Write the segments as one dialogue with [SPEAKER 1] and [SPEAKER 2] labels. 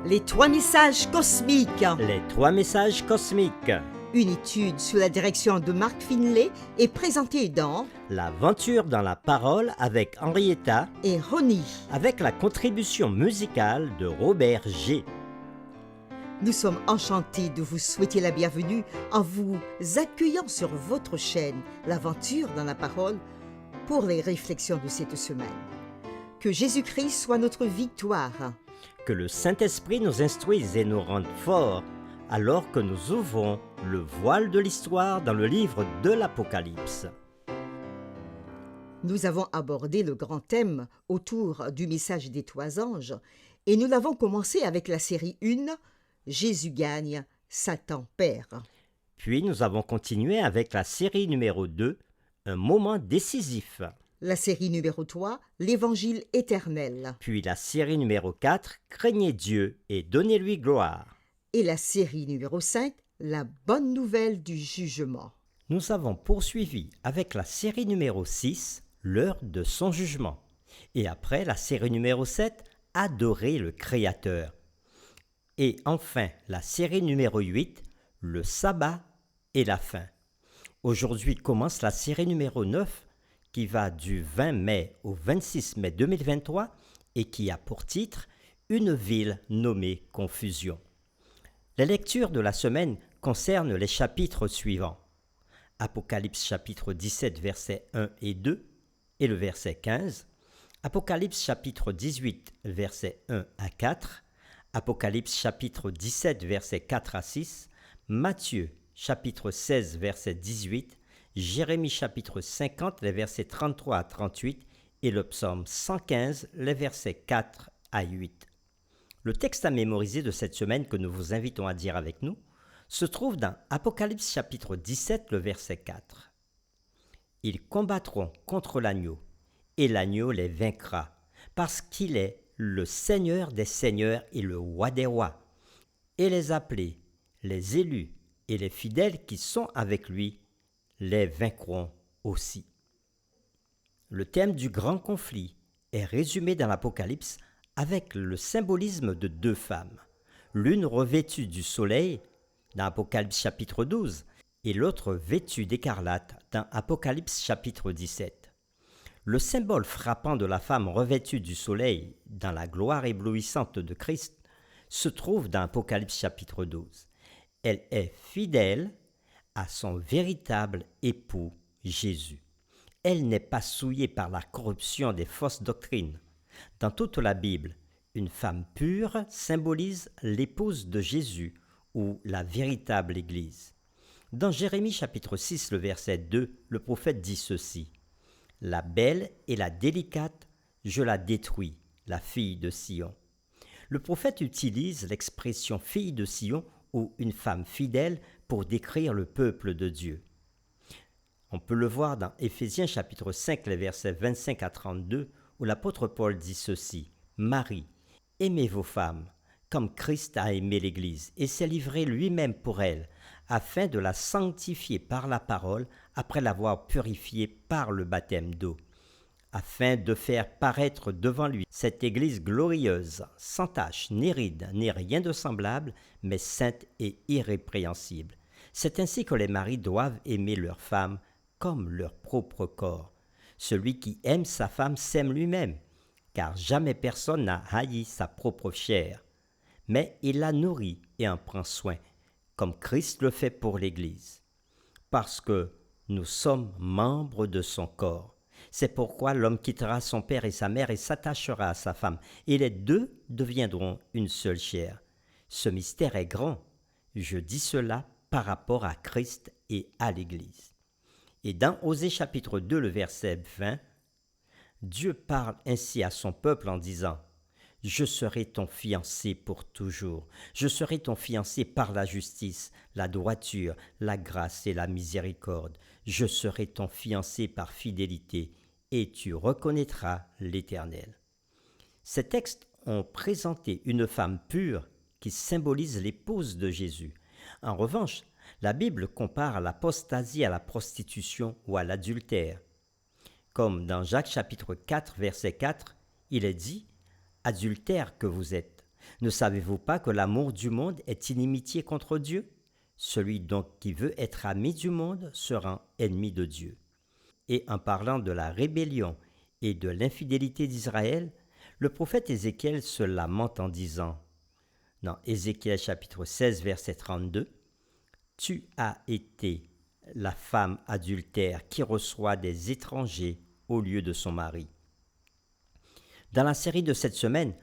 [SPEAKER 1] Les 3 messages cosmiques.
[SPEAKER 2] Les 3 messages cosmiques.
[SPEAKER 1] Une étude sous la direction de Mark Finlay est présentée dans
[SPEAKER 2] L'aventure dans la parole avec Henrietta
[SPEAKER 1] et Ronnie.
[SPEAKER 2] avec la contribution musicale de Robert G.
[SPEAKER 1] Nous sommes enchantés de vous souhaiter la bienvenue en vous accueillant sur votre chaîne L'aventure dans la parole pour les réflexions de cette semaine. Que Jésus-Christ soit notre victoire.
[SPEAKER 2] Que le Saint-Esprit nous instruise et nous rende forts alors que nous ouvrons le voile de l'histoire dans le livre de l'Apocalypse.
[SPEAKER 1] Nous avons abordé le grand thème autour du message des 3 anges et nous l'avons commencé avec la série 1, Jésus gagne, Satan perd.
[SPEAKER 2] Puis nous avons continué avec la série numéro 2, Un moment décisif.
[SPEAKER 1] La série numéro 3, l'Évangile éternel.
[SPEAKER 2] Puis la série numéro 4, Craignez Dieu et donnez-lui gloire.
[SPEAKER 1] Et la série numéro 5, la bonne nouvelle du jugement.
[SPEAKER 2] Nous avons poursuivi avec la série numéro 6, L'heure de son jugement. Et après la série numéro 7, Adorer le Créateur. Et enfin la série numéro 8, Le sabbat et la fin. Aujourd'hui commence la série numéro 9 qui va du 20 mai au 26 mai 2023 et qui a pour titre Une ville nommée Confusion. Les lectures de la semaine concernent les chapitres suivants. Apocalypse chapitre 17 versets 1 et 2 et le verset 15. Apocalypse chapitre 18 versets 1 à 4. Apocalypse chapitre 17 versets 4 à 6. Matthieu chapitre 16 verset 18. Jérémie chapitre 50 les versets 33 à 38 et le psaume 115 les versets 4 à 8. Le texte à mémoriser de cette semaine que nous vous invitons à dire avec nous se trouve dans Apocalypse chapitre 17, le verset 4. Ils combattront contre l'agneau, et l'agneau les vaincra, parce qu'il est le Seigneur des seigneurs et le roi des rois. Et les appelés, les élus et les fidèles qui sont avec lui les vaincront aussi. Le thème du grand conflit est résumé dans l'Apocalypse avec le symbolisme de 2 femmes, l'une revêtue du soleil dans Apocalypse chapitre 12 et l'autre vêtue d'écarlate dans Apocalypse chapitre 17. Le symbole frappant de la femme revêtue du soleil dans la gloire éblouissante de Christ se trouve dans Apocalypse chapitre 12. Elle est fidèle à son véritable époux Jésus. Elle n'est pas souillée par la corruption des fausses doctrines. Dans toute la Bible, une femme pure symbolise l'épouse de Jésus ou la véritable Église. Dans Jérémie chapitre 6, le verset 2, le prophète dit ceci. « La belle et la délicate, je la détruis, la fille de Sion. » Le prophète utilise l'expression fille de Sion ou une femme fidèle pour décrire le peuple de Dieu. On peut le voir dans Éphésiens chapitre 5, les versets 25 à 32, où l'apôtre Paul dit ceci. « Marie, aimez vos femmes, comme Christ a aimé l'Église, et s'est livré lui-même pour elle, afin de la sanctifier par la parole, après l'avoir purifiée par le baptême d'eau, afin de faire paraître devant lui cette Église glorieuse, sans tache, ni ride, ni rien de semblable, mais sainte et irrépréhensible. C'est ainsi que les maris doivent aimer leurs femmes comme leur propre corps. Celui qui aime sa femme s'aime lui-même, car jamais personne n'a haï sa propre chair, mais il la nourrit et en prend soin, comme Christ le fait pour l'Église, parce que nous sommes membres de son corps. C'est pourquoi l'homme quittera son père et sa mère et s'attachera à sa femme, et les 2 deviendront une seule chair. Ce mystère est grand. Je dis cela par rapport à Christ et à l'Église. Et dans Osée chapitre 2, le verset 20, Dieu parle ainsi à son peuple en disant « Je serai ton fiancé pour toujours. Je serai ton fiancé par la justice, la droiture, la grâce et la miséricorde. Je serai ton fiancé par fidélité, et tu reconnaîtras l'Éternel. » Ces textes ont présenté une femme pure qui symbolise l'épouse de Jésus. En revanche, la Bible compare l'apostasie à la prostitution ou à l'adultère. Comme dans Jacques chapitre 4, verset 4, il est dit « Adultères que vous êtes, Ne savez-vous pas que l'amour du monde est inimitié contre Dieu? Celui donc qui veut être ami du monde sera ennemi de Dieu. Et en parlant de la rébellion et de l'infidélité d'Israël, le prophète Ézéchiel se lamente en disant, dans Ézéchiel chapitre 16, verset 32, « Tu as été la femme adultère qui reçoit des étrangers au lieu de son mari. » Dans la série de cette semaine,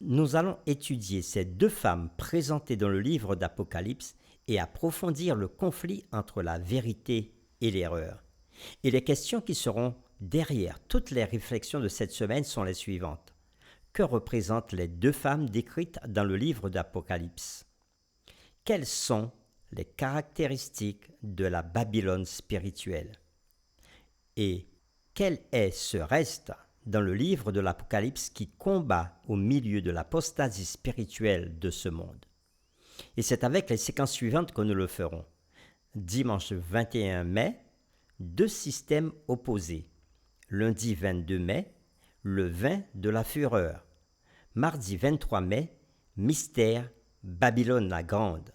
[SPEAKER 2] nous allons étudier ces deux femmes présentées dans le livre d'Apocalypse et approfondir le conflit entre la vérité et l'erreur. Et les questions qui seront derrière toutes les réflexions de cette semaine sont les suivantes. Que représentent les deux femmes décrites dans le livre d'Apocalypse? Quelles sont les caractéristiques de la Babylone spirituelle? Et quel est ce reste dans le livre de l'Apocalypse qui combat au milieu de l'apostasie spirituelle de ce monde? Et c'est avec les séquences suivantes que nous le ferons. Dimanche 21 mai, deux systèmes opposés. Lundi 22 mai, le vin de la fureur. Mardi 23 mai, mystère, Babylone la grande.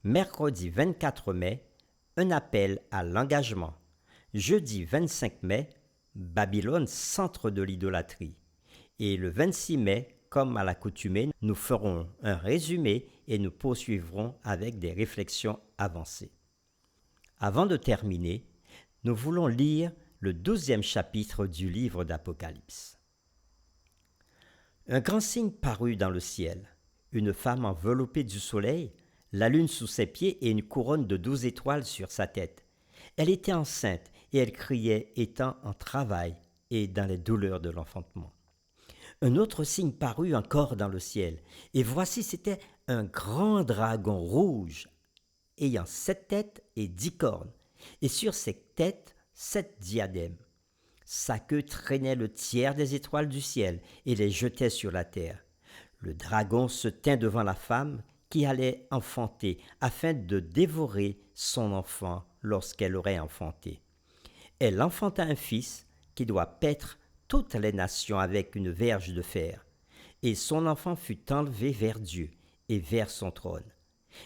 [SPEAKER 2] Mercredi 24 mai, un appel à l'engagement. Jeudi 25 mai, Babylone, centre de l'idolâtrie. Et le 26 mai, comme à l'accoutumée, nous ferons un résumé et nous poursuivrons avec des réflexions avancées. Avant de terminer, nous voulons lire le 12e chapitre du livre d'Apocalypse. Un grand signe parut dans le ciel, une femme enveloppée du soleil, la lune sous ses pieds et une couronne de 12 étoiles sur sa tête. Elle était enceinte et elle criait étant en travail et dans les douleurs de l'enfantement. Un autre signe parut encore dans le ciel, et voici c'était un grand dragon rouge, ayant 7 têtes et 10 cornes, et sur ses têtes 7 diadèmes. Sa queue traînait le tiers des étoiles du ciel et les jetait sur la terre. Le dragon se tint devant la femme qui allait enfanter, afin de dévorer son enfant lorsqu'elle aurait enfanté. Elle enfanta un fils qui doit paître toutes les nations avec une verge de fer. Et son enfant fut enlevé vers Dieu et vers son trône.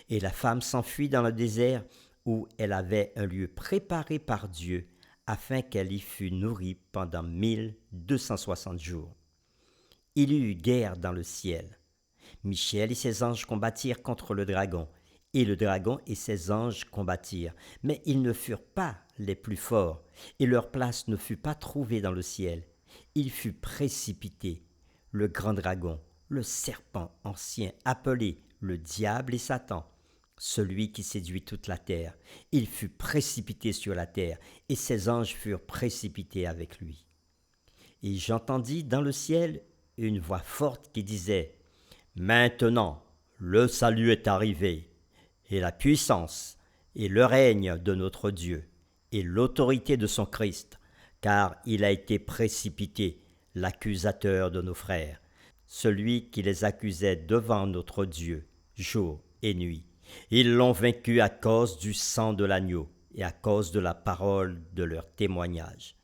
[SPEAKER 2] Et la femme s'enfuit dans le désert où elle avait un lieu préparé par Dieu afin qu'elle y fût nourrie pendant 1260 jours. Il y eut guerre dans le ciel. Michel et ses anges combattirent contre le dragon, et le dragon et ses anges combattirent, mais ils ne furent pas les plus forts, et leur place ne fut pas trouvée dans le ciel. Il fut précipité, le grand dragon, le serpent ancien, appelé le diable et Satan, celui qui séduit toute la terre. Il fut précipité sur la terre, et ses anges furent précipités avec lui. Et j'entendis dans le ciel une voix forte qui disait : « Maintenant, le salut est arrivé, et la puissance, et le règne de notre Dieu, et l'autorité de son Christ, car il a été précipité, l'accusateur de nos frères, celui qui les accusait devant notre Dieu, jour et nuit. Ils l'ont vaincu à cause du sang de l'agneau et à cause de la parole de leur témoignage.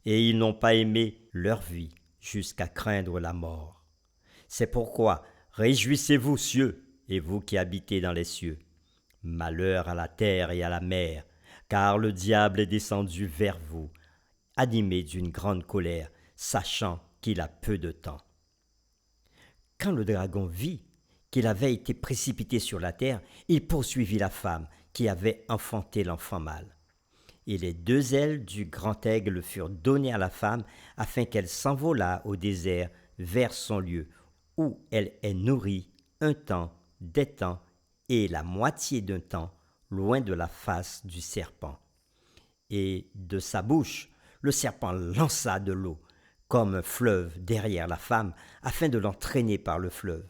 [SPEAKER 2] Et ils n'ont pas aimé leur vie jusqu'à craindre la mort. C'est pourquoi, réjouissez-vous, cieux, et vous qui habitez dans les cieux. Malheur à la terre et à la mer, car le diable est descendu vers vous, animé d'une grande colère, sachant qu'il a peu de temps. » Quand le dragon vit qu'il avait été précipité sur la terre, il poursuivit la femme qui avait enfanté l'enfant mâle. Et les 2 ailes du grand aigle furent données à la femme afin qu'elle s'envolât au désert vers son lieu, où elle est nourrie un temps, des temps et la moitié d'un temps, loin de la face du serpent. Et de sa bouche, le serpent lança de l'eau, comme un fleuve derrière la femme, afin de l'entraîner par le fleuve.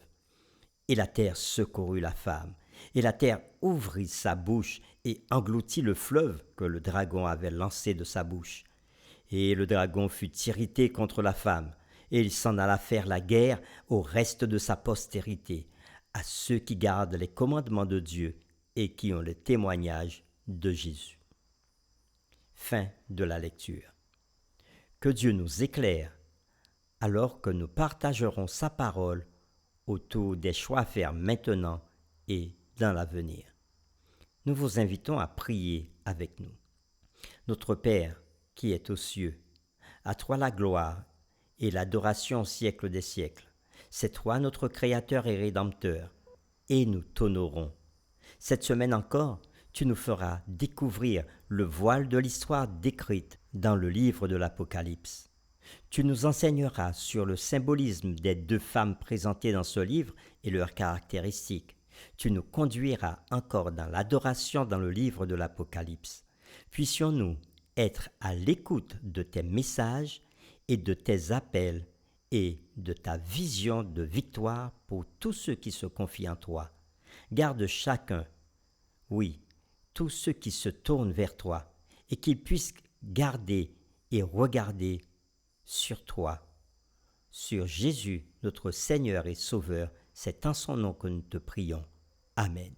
[SPEAKER 2] Et la terre secourut la femme, et la terre ouvrit sa bouche et engloutit le fleuve que le dragon avait lancé de sa bouche. Et le dragon fut irrité contre la femme, et il s'en alla faire la guerre au reste de sa postérité, à ceux qui gardent les commandements de Dieu et qui ont le témoignage de Jésus. Fin de la lecture. Que Dieu nous éclaire alors que nous partagerons sa parole autour des choix à faire maintenant et dans l'avenir. Nous vous invitons à prier avec nous. Notre Père, qui est aux cieux, à toi la gloire et l'adoration au siècle des siècles. C'est toi notre Créateur et Rédempteur, et nous t'honorons. Cette semaine encore, tu nous feras découvrir le voile de l'histoire décrite dans le livre de l'Apocalypse. Tu nous enseigneras sur le symbolisme des 2 femmes présentées dans ce livre et leurs caractéristiques. Tu nous conduiras encore dans l'adoration dans le livre de l'Apocalypse. Puissions-nous être à l'écoute de tes messages et de tes appels et de ta vision de victoire pour tous ceux qui se confient en toi. Garde chacun, oui, tous ceux qui se tournent vers toi, et qu'ils puissent garder et regarder sur toi, sur Jésus, notre Seigneur et Sauveur. C'est en son nom que nous te prions. Amen.